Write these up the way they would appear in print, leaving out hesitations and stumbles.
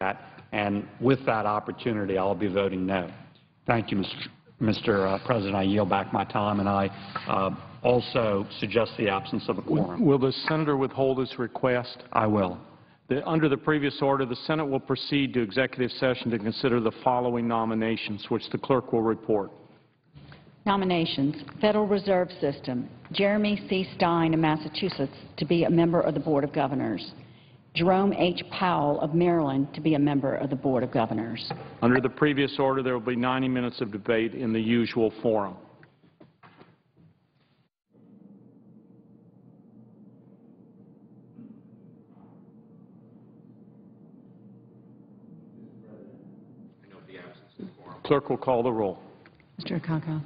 that, and with that opportunity, I'll be voting no. Thank you, Mr. President. I yield back my time, and I also suggest the absence of a quorum. Will the senator withhold his request? I will. Under the previous order, the Senate will proceed to executive session to consider the following nominations, which the clerk will report. Nominations: Federal Reserve System, Jeremy C. Stein of Massachusetts to be a member of the Board of Governors. Jerome H. Powell of Maryland to be a member of the Board of Governors. Under the previous order, there will be 90 minutes of debate in the usual forum. Clerk will call the roll. Mr. Akaka.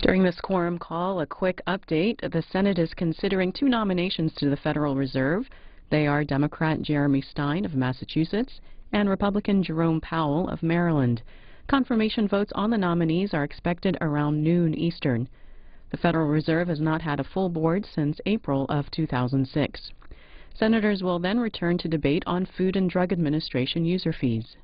During this quorum call, a quick update. The Senate is considering two nominations to the Federal Reserve. They are Democrat Jeremy Stein of Massachusetts and Republican Jerome Powell of Maryland. Confirmation votes on the nominees are expected around noon Eastern. The Federal Reserve has not had a full board since April of 2006. Senators will then return to debate on Food and Drug Administration user fees.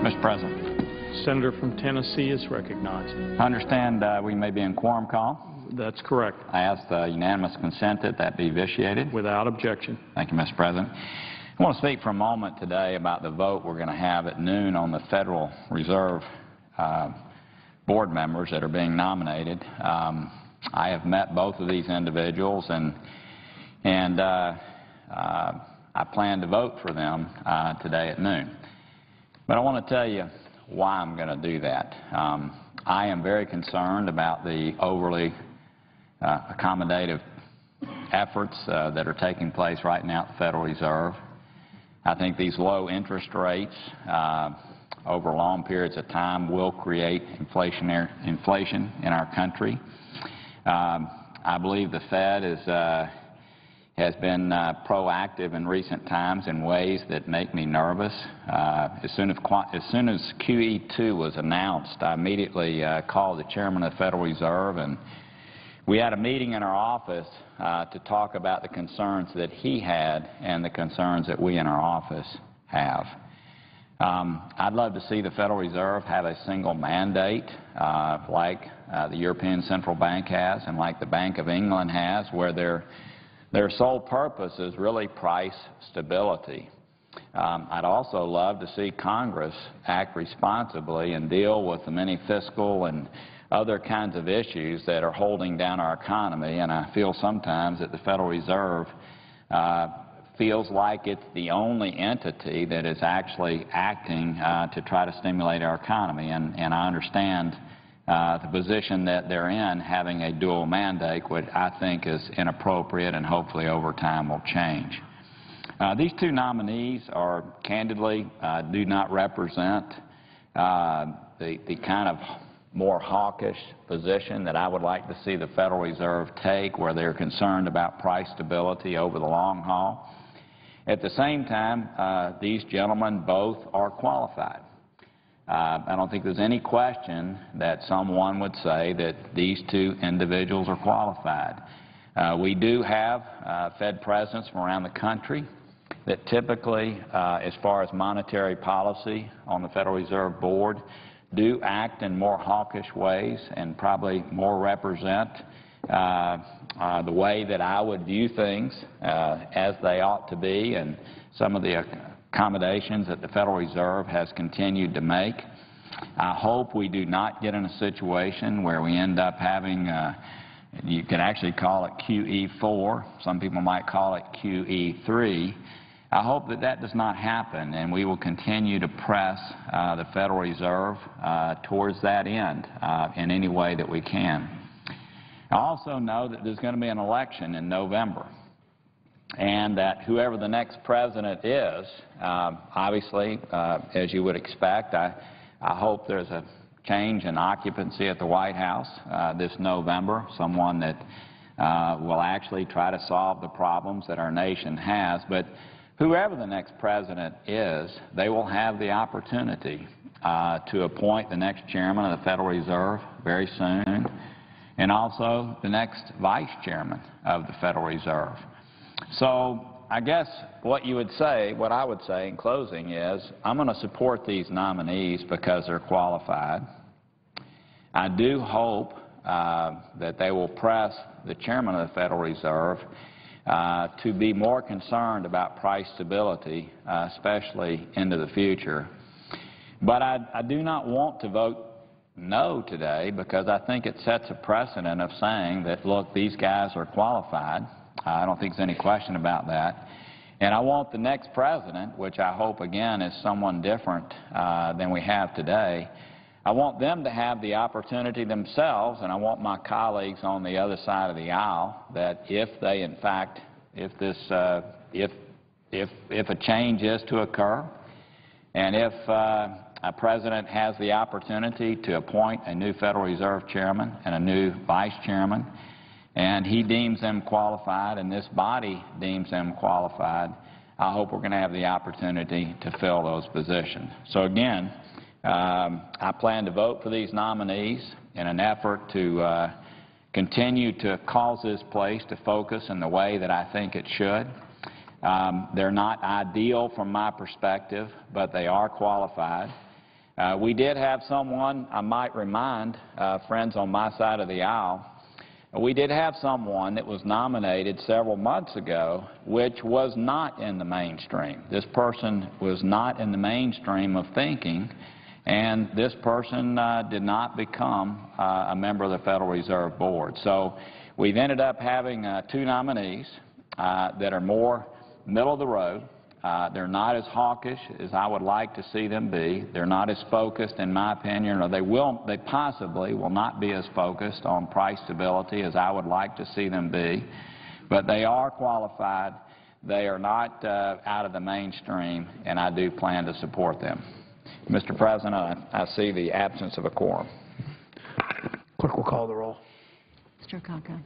Mr. President. Senator from Tennessee is recognized. I understand we may be in quorum call. That's correct. I ask the unanimous consent that that be vitiated. Without objection. Thank you, Mr. President. I want to speak for a moment today about the vote we're going to have at noon on the Federal Reserve board members that are being nominated. I have met both of these individuals, and I plan to vote for them today at noon. But I want to tell you why I'm going to do that. I am very concerned about the overly accommodative efforts that are taking place right now at the Federal Reserve. I think these low interest rates over long periods of time will create inflation in our country. I believe the Fed has been proactive in recent times in ways that make me nervous. As soon as QE2 was announced, I immediately called the chairman of the Federal Reserve, and we had a meeting in our office to talk about the concerns that he had and the concerns that we in our office have. I'd love to see the Federal Reserve have a single mandate like the European Central Bank has and like the Bank of England has, where their sole purpose is really price stability. I'd also love to see Congress act responsibly and deal with the many fiscal and other kinds of issues that are holding down our economy, and I feel sometimes that the Federal Reserve feels like it's the only entity that is actually acting to try to stimulate our economy, and I understand the position that they're in, having a dual mandate, which I think is inappropriate and hopefully over time will change. These two nominees are candidly do not represent the kind of more hawkish position that I would like to see the Federal Reserve take, where they're concerned about price stability over the long haul. At the same time, these gentlemen both are qualified. I don't think there's any question that someone would say that these two individuals are qualified. We do have Fed presidents from around the country that typically, as far as monetary policy on the Federal Reserve Board, do act in more hawkish ways and probably more represent the way that I would view things as they ought to be, and some of the accommodations that the Federal Reserve has continued to make. I hope we do not get in a situation where we end up having, you could actually call it QE4, some people might call it QE3. I hope that that does not happen, and we will continue to press the Federal Reserve towards that end in any way that we can. I also know that there's going to be an election in November, and that whoever the next president is, obviously, as you would expect, I hope there's a change in occupancy at the White House this November, someone that will actually try to solve the problems that our nation has. But whoever the next president is, they will have the opportunity to appoint the next chairman of the Federal Reserve very soon, and also the next vice chairman of the Federal Reserve. So I guess what you would say, what I would say in closing is, I'm going to support these nominees because they're qualified. I do hope that they will press the chairman of the Federal Reserve to be more concerned about price stability, especially into the future. But I do not want to vote no today, because I think it sets a precedent of saying that, look, these guys are qualified. I don't think there's any question about that. And I want the next president, which I hope, again, is someone different than we have today, I want them to have the opportunity themselves, and I want my colleagues on the other side of the aisle, that if they, in fact, if a change is to occur, and if a president has the opportunity to appoint a new Federal Reserve chairman and a new vice chairman, and he deems them qualified and this body deems them qualified, I hope we're going to have the opportunity to fill those positions. So again, I plan to vote for these nominees in an effort to continue to cause this place to focus in the way that I think it should. They're not ideal from my perspective, but they are qualified. We did have someone, I might remind friends on my side of the aisle, We did have someone that was nominated several months ago which was not in the mainstream. This person was not in the mainstream of thinking, and this person did not become a member of the Federal Reserve Board. So we've ended up having two nominees that are more middle of the road. They're not as hawkish as I would like to see them be. They're not as focused, in my opinion, or they possibly will not be as focused on price stability as I would like to see them be. But they are qualified. They are not out of the mainstream, and I do plan to support them. Mr. President, I see the absence of a quorum. Clerk will call the roll. Mr. Akaka.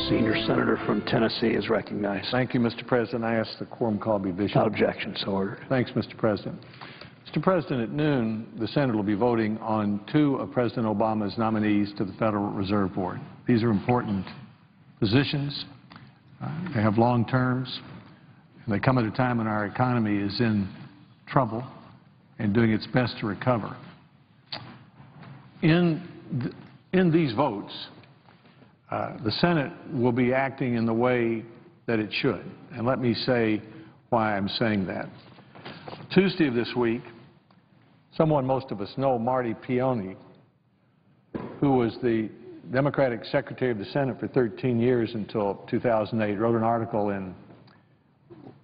Senior Senator from Tennessee is recognized. Thank you, Mr. President. I ask the quorum call be visual. Without objection, so ordered. Thanks, Mr. President. Mr. President, at noon, the Senate will be voting on 2 of President Obama's nominees to the Federal Reserve Board. These are important positions. They have long terms, and they come at a time when our economy is in trouble and doing its best to recover. In these votes, the Senate will be acting in the way that it should. And let me say why I'm saying that. Tuesday of this week, someone most of us know, Marty Peone, who was the Democratic Secretary of the Senate for 13 years until 2008, wrote an article in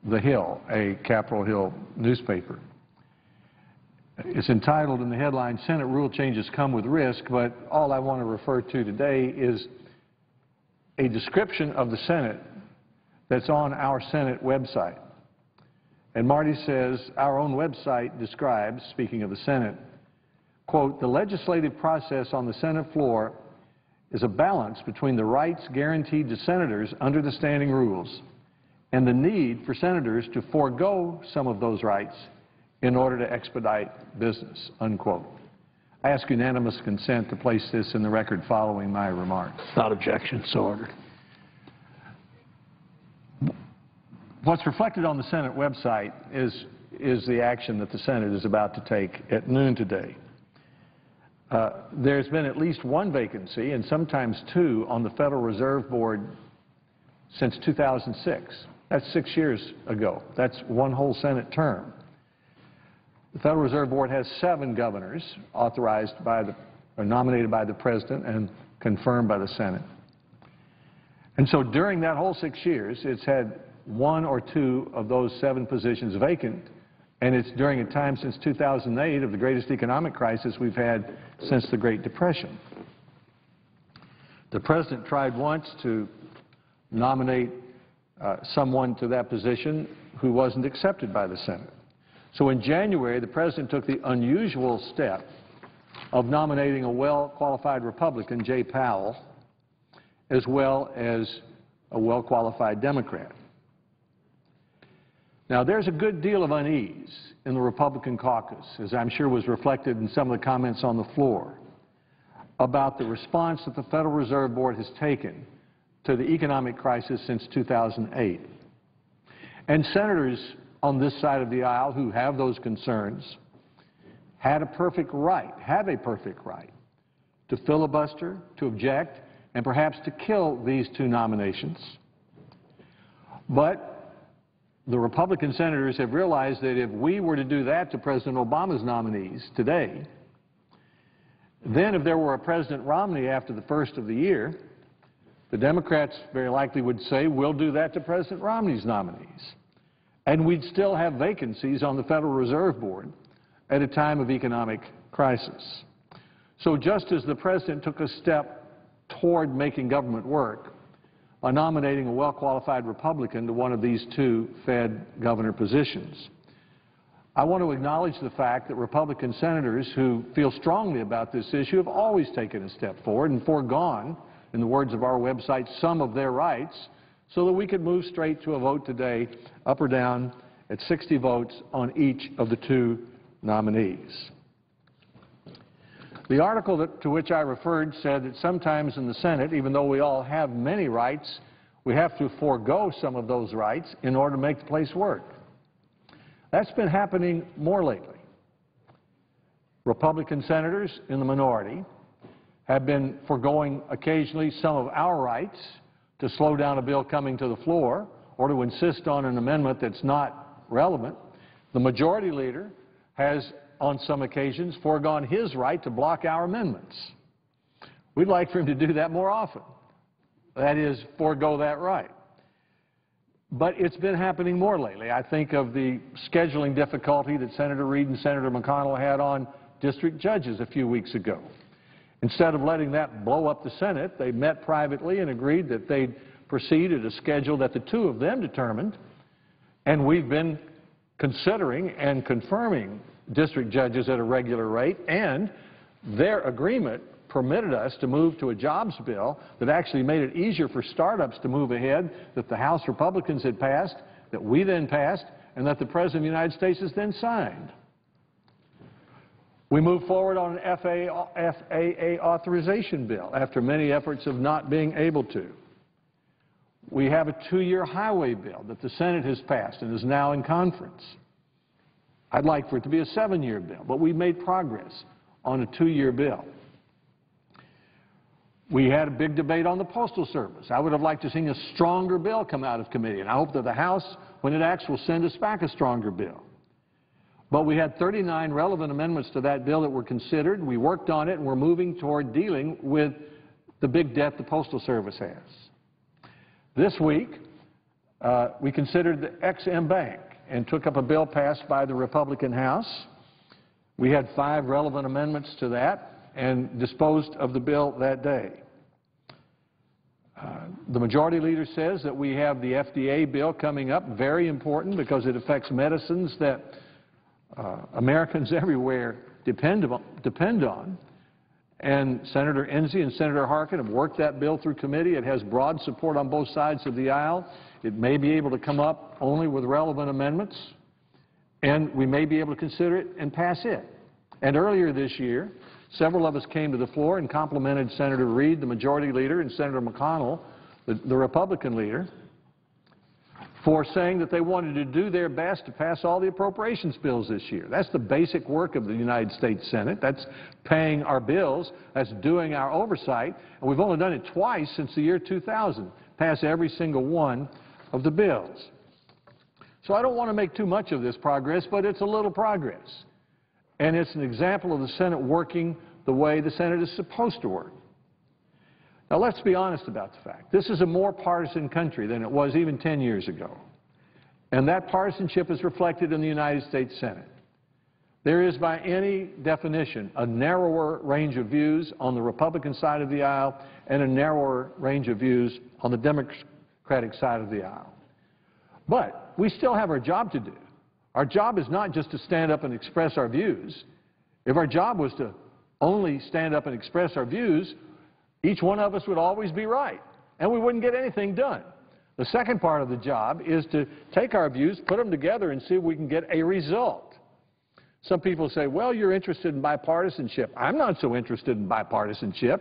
The Hill, a Capitol Hill newspaper. It's entitled in the headline, "Senate Rule Changes Come with Risk," but all I want to refer to today is a description of the Senate that's on our Senate website. And Marty says, our own website describes, speaking of the Senate, quote, "The legislative process on the Senate floor is a balance between the rights guaranteed to senators under the standing rules and the need for senators to forego some of those rights in order to expedite business," unquote. I ask unanimous consent to place this in the record following my remarks. Without objection, so ordered. What's reflected on the Senate website is the action that the Senate is about to take at noon today. There's been at least 1 vacancy, and sometimes 2, on the Federal Reserve Board since 2006. That's 6 years ago. That's 1 whole Senate term. The Federal Reserve Board has 7 governors authorized by or nominated by the President and confirmed by the Senate. And so during that whole 6 years, it's had 1 or 2 of those 7 positions vacant, and it's during a time since 2008 of the greatest economic crisis we've had since the Great Depression. The President tried once to nominate someone to that position who wasn't accepted by the Senate. So in January, the President took the unusual step of nominating a well-qualified Republican, Jay Powell, as well as a well-qualified Democrat. Now, there's a good deal of unease in the Republican caucus, as I'm sure was reflected in some of the comments on the floor, about the response that the Federal Reserve Board has taken to the economic crisis since 2008. And senators on this side of the aisle who have those concerns have a perfect right to filibuster, to object, and perhaps to kill these 2 nominations. But the Republican senators have realized that if we were to do that to President Obama's nominees today, then if there were a President Romney after the first of the year, the Democrats very likely would say, we'll do that to President Romney's nominees. And we'd still have vacancies on the Federal Reserve Board at a time of economic crisis. So just as the President took a step toward making government work by nominating a well-qualified Republican to one of these 2 Fed governor positions, I want to acknowledge the fact that Republican senators who feel strongly about this issue have always taken a step forward and foregone, in the words of our website, some of their rights, so that we could move straight to a vote today, up or down, at 60 votes on each of the 2 nominees. The article to which I referred said that sometimes in the Senate, even though we all have many rights, we have to forego some of those rights in order to make the place work. That's been happening more lately. Republican senators in the minority have been foregoing occasionally some of our rights to slow down a bill coming to the floor or to insist on an amendment that's not relevant. The majority leader has, on some occasions, foregone his right to block our amendments. We'd like for him to do that more often. That is, forego that right. But it's been happening more lately. I think of the scheduling difficulty that Senator Reid and Senator McConnell had on district judges a few weeks ago. Instead of letting that blow up the Senate, they met privately and agreed that they'd proceed at a schedule that the two of them determined, and we've been considering and confirming district judges at a regular rate, and their agreement permitted us to move to a jobs bill that actually made it easier for startups to move ahead, that the House Republicans had passed, that we then passed, and that the President of the United States has then signed. We moved forward on an FAA authorization bill after many efforts of not being able to. We have a 2-year highway bill that the Senate has passed and is now in conference. I'd like for it to be a 7-year bill, but we made progress on a 2-year bill. We had a big debate on the Postal Service. I would have liked to see a stronger bill come out of committee, and I hope that the House, when it acts, will send us back a stronger bill. But we had 39 relevant amendments to that bill that were considered. We worked on it, and we're moving toward dealing with the big debt the Postal Service has. This week, we considered the Ex-Im Bank and took up a bill passed by the Republican House. We had 5 relevant amendments to that and disposed of the bill that day. The majority leader says that we have the FDA bill coming up, very important because it affects medicines that Americans everywhere depend on. And Senator Enzi and Senator Harkin have worked that bill through committee. It has broad support on both sides of the aisle. It may be able to come up only with relevant amendments, and we may be able to consider it and pass it. And earlier this year, several of us came to the floor and complimented Senator Reid, the majority leader, and Senator McConnell, the Republican leader, for saying that they wanted to do their best to pass all the appropriations bills this year. That's the basic work of the United States Senate. That's paying our bills. That's doing our oversight. And we've only done it twice since the year 2000, pass every single one of the bills. So I don't want to make too much of this progress, but it's a little progress. And it's an example of the Senate working the way the Senate is supposed to work. Now, let's be honest about the fact. This is a more partisan country than it was even 10 years ago. And that partisanship is reflected in the United States Senate. There is, by any definition, a narrower range of views on the Republican side of the aisle and a narrower range of views on the Democratic side of the aisle. But we still have our job to do. Our job is not just to stand up and express our views. If our job was to only stand up and express our views, each one of us would always be right, and we wouldn't get anything done. The second part of the job is to take our views, put them together, and see if we can get a result. Some people say, well, you're interested in bipartisanship. I'm not so interested in bipartisanship.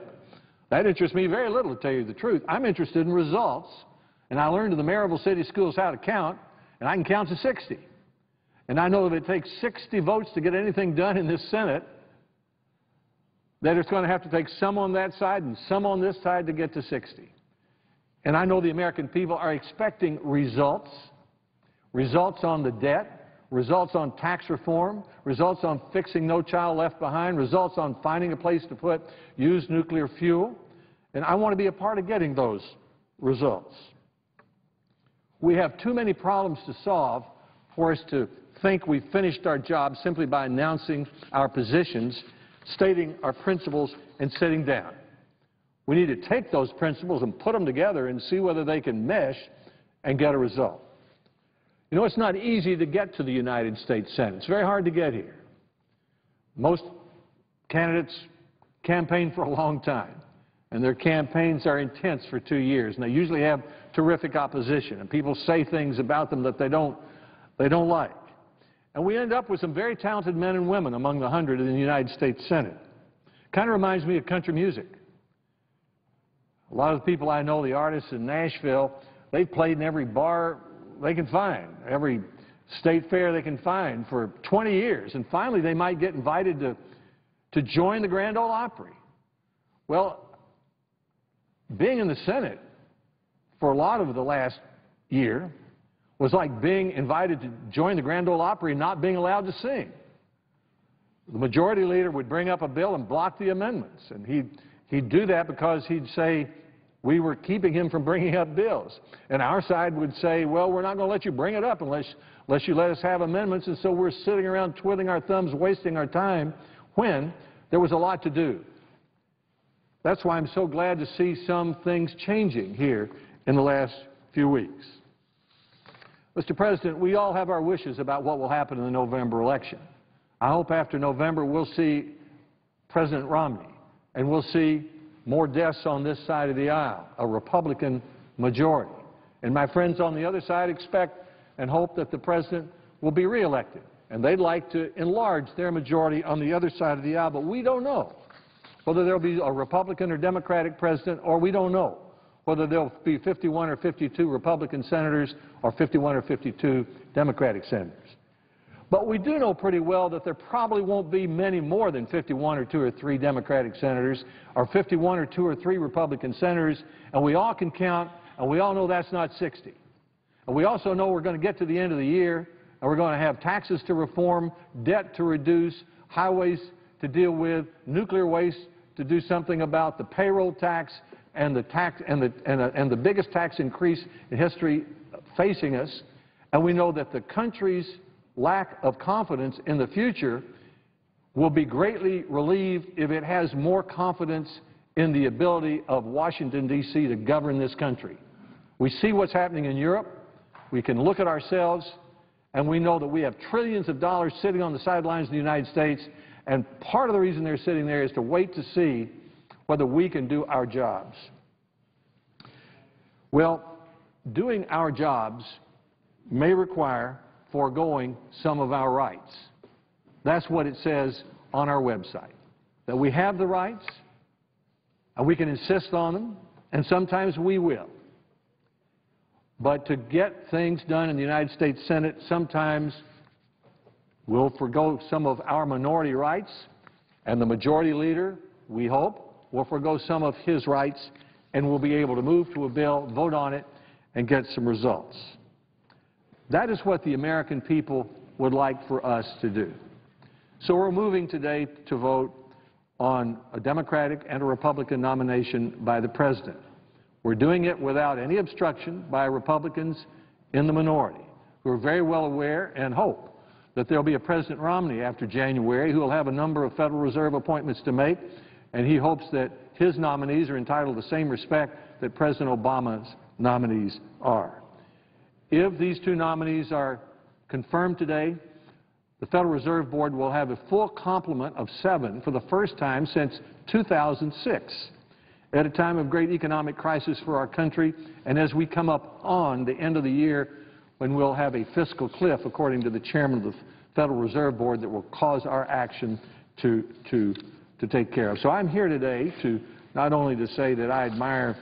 That interests me very little, to tell you the truth. I'm interested in results, and I learned in the Maryville City Schools how to count, and I can count to 60. And I know if it takes 60 votes to get anything done in this Senate, that it's going to have to take some on that side and some on this side to get to 60. And I know the American people are expecting results, results on the debt, results on tax reform, results on fixing No Child Left Behind, results on finding a place to put used nuclear fuel. And I want to be a part of getting those results. We have too many problems to solve for us to think we've finished our job simply by announcing our positions, stating our principles, and sitting down. We need to take those principles and put them together and see whether they can mesh and get a result. You know, it's not easy to get to the United States Senate. It's very hard to get here. Most candidates campaign for a long time, and their campaigns are intense for 2 years, and they usually have terrific opposition, and people say things about them that they don't like. And we end up with some very talented men and women among the 100 in the United States Senate. Kind of reminds me of country music. A lot of the people I know, the artists in Nashville, they've played in every bar they can find, every state fair they can find for 20 years. And finally, they might get invited to join the Grand Ole Opry. Well, being in the Senate for a lot of the last year was like being invited to join the Grand Ole Opry and not being allowed to sing. The majority leader would bring up a bill and block the amendments, and he'd do that because he'd say we were keeping him from bringing up bills. And our side would say, well, we're not going to let you bring it up unless you let us have amendments, and so we're sitting around twiddling our thumbs, wasting our time when there was a lot to do. That's why I'm so glad to see some things changing here in the last few weeks. Mr. President, we all have our wishes about what will happen in the November election. I hope after November we'll see President Romney and we'll see more deaths on this side of the aisle, a Republican majority. And my friends on the other side expect and hope that the President will be reelected. And they'd like to enlarge their majority on the other side of the aisle, but we don't know whether there will be a Republican or Democratic president, or we don't know whether there will be 51 or 52 Republican senators or 51 or 52 Democratic senators. But we do know pretty well that there probably won't be many more than 51 or 2 or 3 Democratic senators or 51 or 2 or 3 Republican senators, and we all can count, and we all know that's not 60. And we also know we're going to get to the end of the year, and we're going to have taxes to reform, debt to reduce, highways to deal with, nuclear waste to do something about, the payroll tax, and the biggest tax increase in history facing us. And we know that the country's lack of confidence in the future will be greatly relieved if it has more confidence in the ability of Washington, D.C. to govern this country. We see what's happening in Europe. We can look at ourselves, and we know that we have trillions of dollars sitting on the sidelines of the United States, and part of the reason they're sitting there is to wait to see whether we can do our jobs. Well, doing our jobs may require foregoing some of our rights. That's what it says on our website, that we have the rights, and we can insist on them, and sometimes we will. But to get things done in the United States Senate, sometimes we'll forego some of our minority rights, and the majority leader, we hope, will forego some of his rights, and we'll be able to move to a bill, vote on it, and get some results. That is what the American people would like for us to do. So we're moving today to vote on a Democratic and a Republican nomination by the President. We're doing it without any obstruction by Republicans in the minority, who are very well aware and hope that there will be a President Romney after January who will have a number of Federal Reserve appointments to make, and he hopes that his nominees are entitled to the same respect that President Obama's nominees are. If these two nominees are confirmed today, the Federal Reserve Board will have a full complement of 7 for the first time since 2006, at a time of great economic crisis for our country, and as we come up on the end of the year when we'll have a fiscal cliff, according to the chairman of the Federal Reserve Board, that will cause our action to take care of. So I'm here today to not only to say that I admire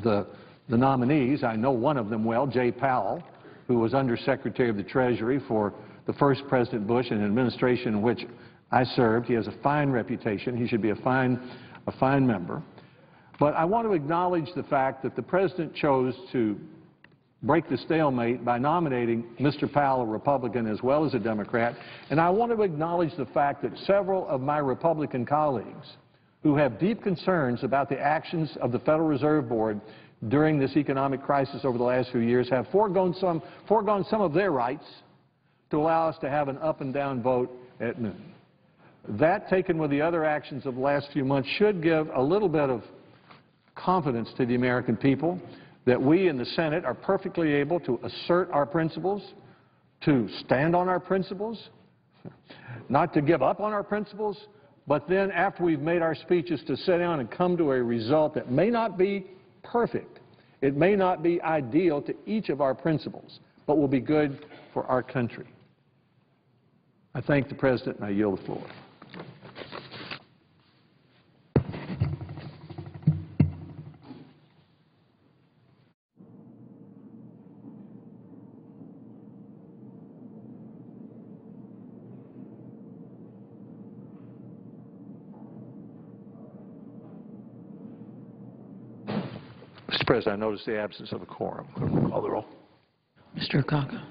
the nominees. I know one of them well, Jay Powell, who was Undersecretary of the Treasury for the first President Bush and an administration in which I served. He has a fine reputation. He should be a fine member. But I want to acknowledge the fact that the President chose to break the stalemate by nominating Mr. Powell, a Republican, as well as a Democrat. And I want to acknowledge the fact that several of my Republican colleagues who have deep concerns about the actions of the Federal Reserve Board during this economic crisis over the last few years have foregone some of their rights to allow us to have an up and down vote at noon. That, taken with the other actions of the last few months, should give a little bit of confidence to the American people that we in the Senate are perfectly able to assert our principles, to stand on our principles, not to give up on our principles, but then after we've made our speeches to sit down and come to a result that may not be perfect. It may not be ideal to each of our principles, but will be good for our country. I thank the President, and I yield the floor. Mr. President, I notice the absence of a quorum. Clerk will call the roll. Mr. Akaka.